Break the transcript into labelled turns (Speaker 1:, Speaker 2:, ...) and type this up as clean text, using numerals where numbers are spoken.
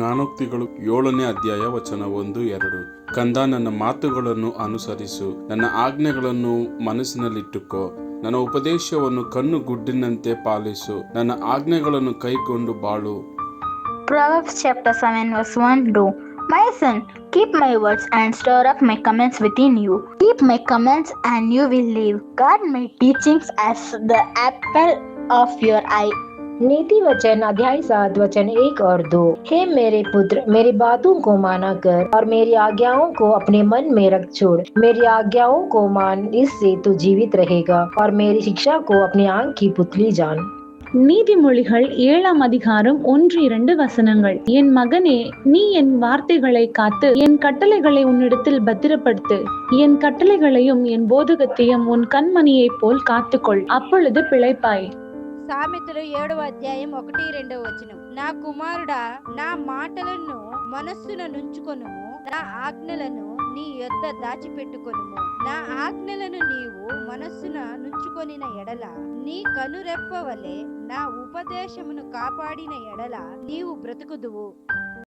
Speaker 1: ಜ್ಞಾನೋಕ್ತಿಗಳು 7ನೇ ಅಧ್ಯಾಯ ವಚನ 1-2. ಕಂದ, ನನ್ನ ಮಾತುಗಳನ್ನು ಅನುಸರಿಸು, ನನ್ನ ಆಜ್ಞೆಗಳನ್ನು ಮನಸ್ಸಿನಲ್ಲಿಟ್ಟುಕೋ, ನನ್ನ ಉಪದೇಶವನ್ನು ಕಣ್ಣು ಗುಡ್ಡಿನಂತೆ ಪಾಲಿಸು, ನನ್ನ ಆಜ್ಞೆಗಳನ್ನು ಕೈಕೊಂಡು ಬಾಳು.
Speaker 2: Proverbs chapter 7 verse 1-2. My son, keep my words and store up my commands within you. Keep my commands and you will live. Guard my teachings as the apple of your eye.
Speaker 3: नीति वचन अध्याय 7 वचन 1 और 2। हे मेरे पुत्र, मेरी बातों को माना कर और मेरी आज्ञाओं को अपने मन में रख छोड़। मेरी आज्ञाओं को मान, इससे तू जीवित रहेगा और मेरी शिक्षा को अपनी आंख की पुतली जान।
Speaker 4: நீதிமொழிகள் 7ஆம் அதிகாரம் 1-2 வசனங்கள். என் மகனே, நீ என் வார்த்தைகளை காத்து என் கட்டளைகளை உன்னிடத்தில் பத்திரப்படுத்து. என் கட்டளைகளையும் என் போதகத்தையும் உன் கண்மணியைப் போல் காத்துக்கொள், அப்பொழுது பிழைப்பாய்.
Speaker 5: సామెతలు 7వ అధ్యాయం 1-2 వచనం. నా కుమారుడా, నా మాటలను మనస్సున నుంచుకొనుము, నా ఆజ్ఞలను నీ యొద్ద దాచిపెట్టుకొనుము. నా ఆజ్ఞలను నీవు మనస్సున నుంచుకొనిన ఎడల, నీ కనురెప్ప వలె నా ఉపదేశమును కాపాడిన ఎడల నీవు బ్రతుకుదువు.